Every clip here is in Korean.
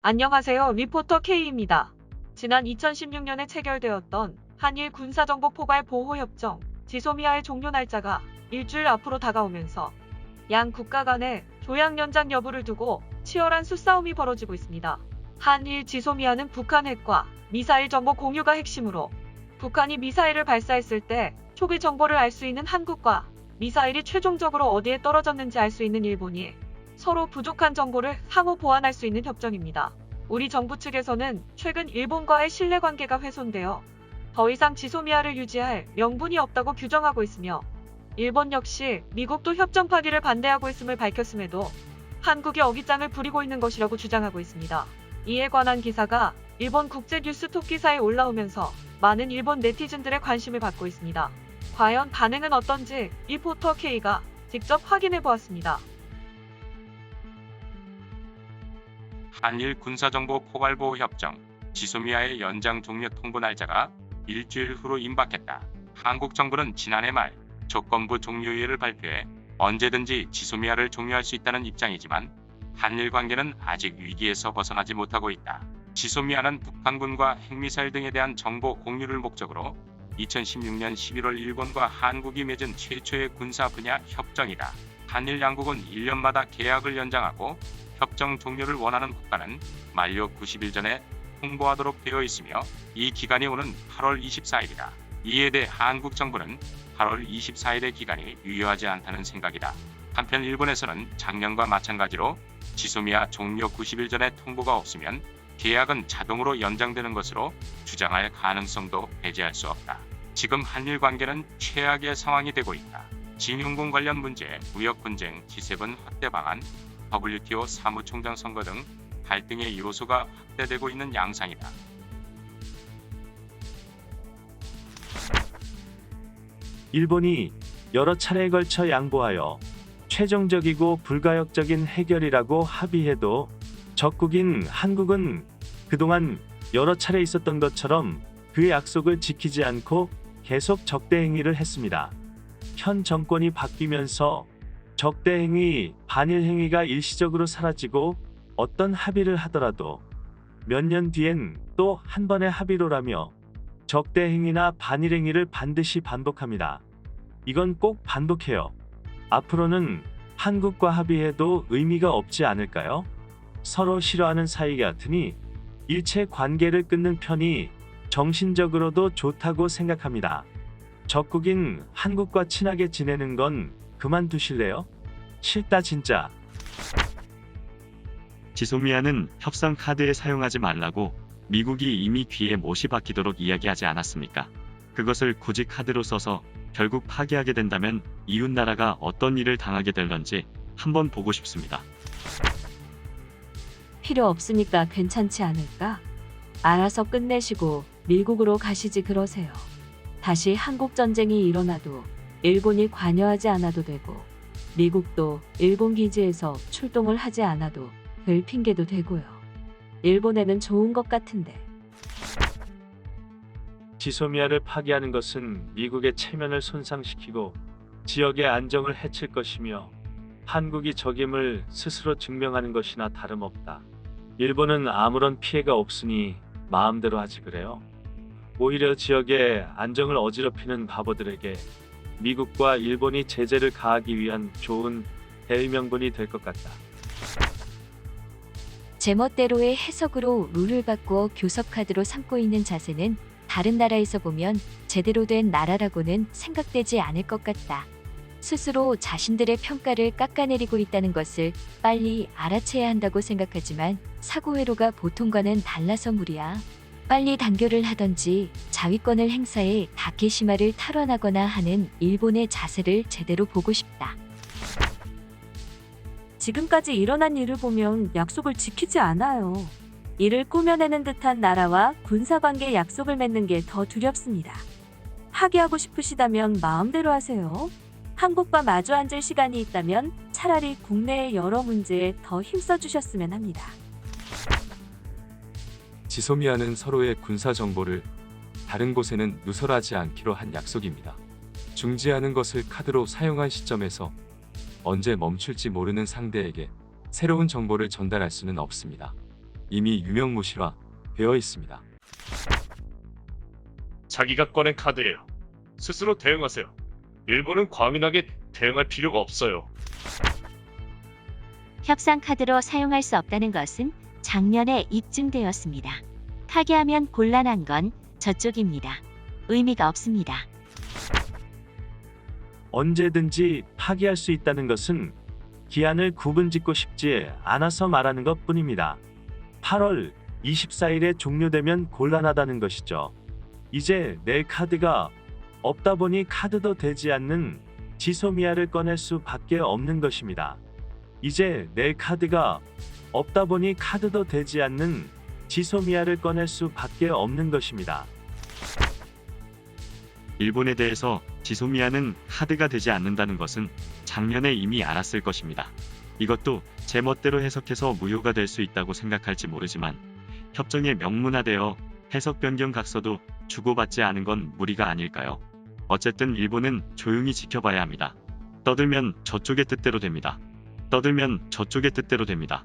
안녕하세요. 리포터 K입니다. 지난 2016년에 체결되었던 한일 군사정보 포괄 보호협정 지소미아의 종료 날짜가 일주일 앞으로 다가오면서 양 국가 간의 조약 연장 여부를 두고 치열한 수싸움이 벌어지고 있습니다. 한일 지소미아는 북한 핵과 미사일 정보 공유가 핵심으로 북한이 미사일을 발사했을 때 초기 정보를 알 수 있는 한국과 미사일이 최종적으로 어디에 떨어졌는지 알 수 있는 일본이 서로 부족한 정보를 상호 보완할 수 있는 협정입니다. 우리 정부 측에서는 최근 일본과의 신뢰관계가 훼손되어 더 이상 지소미아를 유지할 명분이 없다고 규정하고 있으며 일본 역시 미국도 협정 파기를 반대하고 있음을 밝혔음에도 한국이 어깃장을 부리고 있는 것이라고 주장하고 있습니다. 이에 관한 기사가 일본 국제 뉴스 톱기사에 올라오면서 많은 일본 네티즌들의 관심을 받고 있습니다. 과연 반응은 어떤지 리포터 K가 직접 확인해 보았습니다. 한일 군사정보 포괄보호협정 지소미아의 연장 종료 통보 날짜가 일주일 후로 임박했다. 한국 정부는 지난해 말 조건부 종료일을 발표해 언제든지 지소미아를 종료할 수 있다는 입장이지만 한일 관계는 아직 위기에서 벗어나지 못하고 있다. 지소미아는 북한군과 핵미사일 등에 대한 정보 공유를 목적으로 2016년 11월 일본과 한국이 맺은 최초의 군사 분야 협정이다. 한일 양국은 1년마다 계약을 연장하고 협정 종료를 원하는 국가는 만료 90일 전에 통보하도록 되어 있으며 이 기간이 오는 8월 24일이다. 이에 대해 한국 정부는 8월 24일의 기간이 유효하지 않다는 생각이다. 한편 일본에서는 작년과 마찬가지로 지소미아 종료 90일 전에 통보가 없으면 계약은 자동으로 연장되는 것으로 주장할 가능성도 배제할 수 없다. 지금 한일 관계는 최악의 상황이 되고 있다. 진용공 관련 문제, 무역 분쟁, G7 확대 방안, WTO 사무총장 선거 등 갈등의 요소가 확대되고 있는 양상이다. 일본이 여러 차례에 걸쳐 양보하여 최종적이고 불가역적인 해결이라고 합의해도 적국인 한국은 그동안 여러 차례 있었던 것처럼 그 약속을 지키지 않고 계속 적대 행위를 했습니다. 현 정권이 바뀌면서 적대 행위, 반일 행위가 일시적으로 사라지고 어떤 합의를 하더라도 몇 년 뒤엔 또 한 번의 합의로라며 적대 행위나 반일 행위를 반드시 반복합니다. 이건 꼭 반복해요. 앞으로는 한국과 합의해도 의미가 없지 않을까요? 서로 싫어하는 사이 같으니 일체 관계를 끊는 편이 정신적으로도 좋다고 생각합니다. 적국인 한국과 친하게 지내는 건 그만두실래요? 싫다 진짜. 지소미아는 협상 카드에 사용하지 말라고 미국이 이미 귀에 못이 박히도록 이야기하지 않았습니까? 그것을 굳이 카드로 써서 결국 파기하게 된다면 이웃 나라가 어떤 일을 당하게 될런지 한번 보고 싶습니다. 필요 없으니까 괜찮지 않을까? 알아서 끝내시고 밀국으로 가시지 그러세요. 다시 한국 전쟁이 일어나도 일본이 관여하지 않아도 되고 미국도 일본 기지에서 출동을 하지 않아도 될 핑계도 되고요. 일본에는 좋은 것 같은데. 지소미아를 파기하는 것은 미국의 체면을 손상시키고 지역의 안정을 해칠 것이며 한국이 적임을 스스로 증명하는 것이나 다름없다. 일본은 아무런 피해가 없으니 마음대로 하지 그래요. 오히려 지역의 안정을 어지럽히는 바보들에게 미국과 일본이 제재를 가하기 위한 좋은 대의명분이 될 것 같다. 제멋대로의 해석으로 룰을 바꾸어 교섭카드로 삼고 있는 자세는 다른 나라에서 보면 제대로 된 나라라고는 생각되지 않을 것 같다. 스스로 자신들의 평가를 깎아내리고 있다는 것을 빨리 알아채야 한다고 생각하지만 사고회로가 보통과는 달라서 무리야. 빨리 단결을 하던지 자위권을 행사해 다케시마를 탈환하거나 하는 일본의 자세를 제대로 보고 싶다. 지금까지 일어난 일을 보면 약속을 지키지 않아요. 이를 꾸며내는 듯한 나라와 군사관계 약속을 맺는 게 더 두렵습니다. 파기하고 싶으시다면 마음대로 하세요. 한국과 마주 앉을 시간이 있다면 차라리 국내의 여러 문제에 더 힘써주셨으면 합니다. 지소미아는 서로의 군사 정보를 다른 곳에는 누설하지 않기로 한 약속입니다. 중지하는 것을 카드로 사용한 시점에서 언제 멈출지 모르는 상대에게 새로운 정보를 전달할 수는 없습니다. 이미 유명무실화 되어 있습니다. 자기가 꺼낸 카드예요. 스스로 대응하세요. 일본은 과민하게 대응할 필요가 없어요. 협상 카드로 사용할 수 없다는 것은 작년에 입증되었습니다. 파기하면 곤란한 건 저쪽입니다. 의미가 없습니다. 언제든지 파기할 수 있다는 것은 기한을 구분짓고 싶지 않아서 말하는 것 뿐입니다. 8월 24일에 종료되면 곤란하다는 것이죠. 이제 내 카드가 없다 보니 카드도 되지 않는 지소미아를 꺼낼 수밖에 없는 것입니다. 이제 내 카드가 없다 보니 카드도 되지 않는 지소미아를 꺼낼 수밖에 없는 것입니다. 일본에 대해서 지소미아는 카드가 되지 않는다는 것은 작년에 이미 알았을 것입니다. 이것도 제 멋대로 해석해서 무효가 될 수 있다고 생각할지 모르지만 협정에 명문화되어 해석 변경 각서도 주고받지 않은 건 무리가 아닐까요? 어쨌든 일본은 조용히 지켜봐야 합니다. 떠들면 저쪽의 뜻대로 됩니다. 떠들면 저쪽의 뜻대로 됩니다.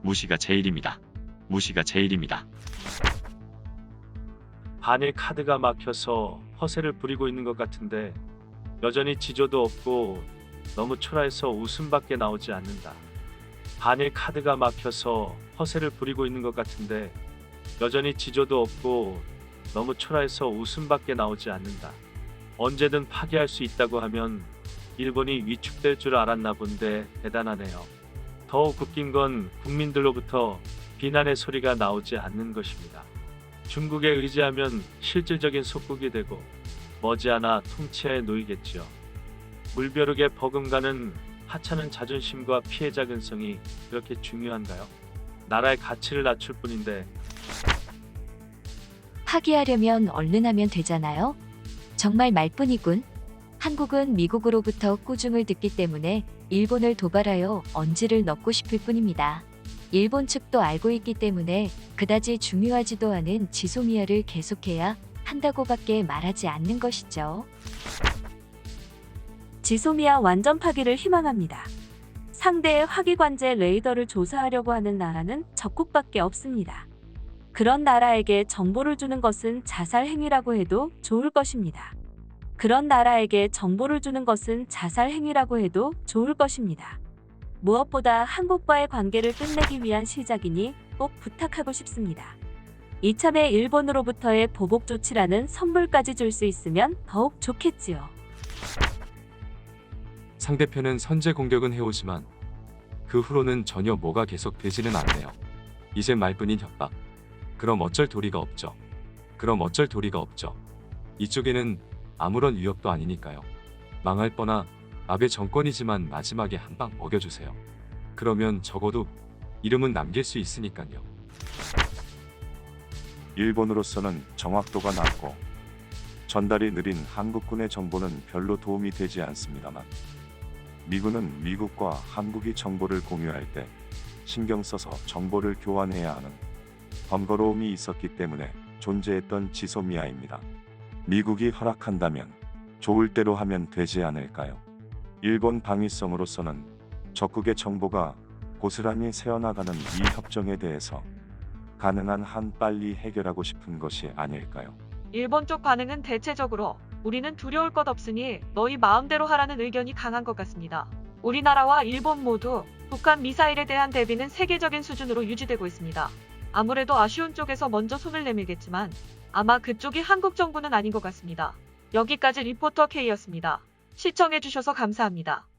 무시가 제일입니다. 무시가 제일입니다. 반일 카드가 막혀서 허세를 부리고 있는 것 같은데 여전히 지조도 없고 너무 초라해서 웃음밖에 나오지 않는다. 반일 카드가 막혀서 허세를 부리고 있는 것 같은데 여전히 지조도 없고 너무 초라해서 웃음밖에 나오지 않는다. 언제든 파기할 수 있다고 하면 일본이 위축될 줄 알았나 본데 대단하네요. 더욱 웃긴 건 국민들로부터 비난의 소리가 나오지 않는 것입니다. 중국에 의지하면 실질적인 속국이 되고 머지않아 통치에 놓이겠지요. 물벼룩에 버금가는 하찮은 자존심과 피해자 근성이 그렇게 중요한가요? 나라의 가치를 낮출 뿐인데. 파기하려면 얼른 하면 되잖아요. 정말 말뿐이군. 한국은 미국으로부터 꾸중을 듣기 때문에 일본을 도발하여 언지를 넣고 싶을 뿐입니다. 일본 측도 알고 있기 때문에 그다지 중요하지도 않은 지소미아를 계속해야 한다고밖에 말하지 않는 것이죠. 지소미아 완전 파기를 희망합니다. 상대의 화기관제 레이더를 조사하려고 하는 나라는 적국밖에 없습니다. 그런 나라에게 정보를 주는 것은 자살 행위라고 해도 좋을 것입니다. 그런 나라에게 정보를 주는 것은 자살 행위라고 해도 좋을 것입니다. 무엇보다 한국과의 관계를 끝내기 위한 시작이니 꼭 부탁하고 싶습니다. 이참에 일본으로부터의 보복 조치라는 선물까지 줄 수 있으면 더욱 좋겠지요. 상대편은 선제 공격은 해오지만 그 후로는 전혀 뭐가 계속되지는 않네요. 이제 말뿐인 협박. 그럼 어쩔 도리가 없죠. 그럼 어쩔 도리가 없죠. 이쪽에는 아무런 위협도 아니니까요. 망할 뻔한 아베 정권이지만 마지막에 한 방 먹여주세요. 그러면 적어도 이름은 남길 수 있으니까요. 일본으로서는 정확도가 낮고 전달이 느린 한국군의 정보는 별로 도움이 되지 않습니다만 미군은 미국과 한국이 정보를 공유할 때 신경 써서 정보를 교환해야 하는 번거로움이 있었기 때문에 존재했던 지소미아입니다. 미국이 허락한다면 좋을 대로 하면 되지 않을까요? 일본 방위성으로서는 적국의 정보가 고스란히 새어나가는 이 협정에 대해서 가능한 한 빨리 해결하고 싶은 것이 아닐까요? 일본 쪽 반응은 대체적으로 우리는 두려울 것 없으니 너희 마음대로 하라는 의견이 강한 것 같습니다. 우리나라와 일본 모두 북한 미사일에 대한 대비는 세계적인 수준으로 유지되고 있습니다. 아무래도 아쉬운 쪽에서 먼저 손을 내밀겠지만 아마 그쪽이 한국 정부는 아닌 것 같습니다. 여기까지 리포터 K였습니다. 시청해주셔서 감사합니다.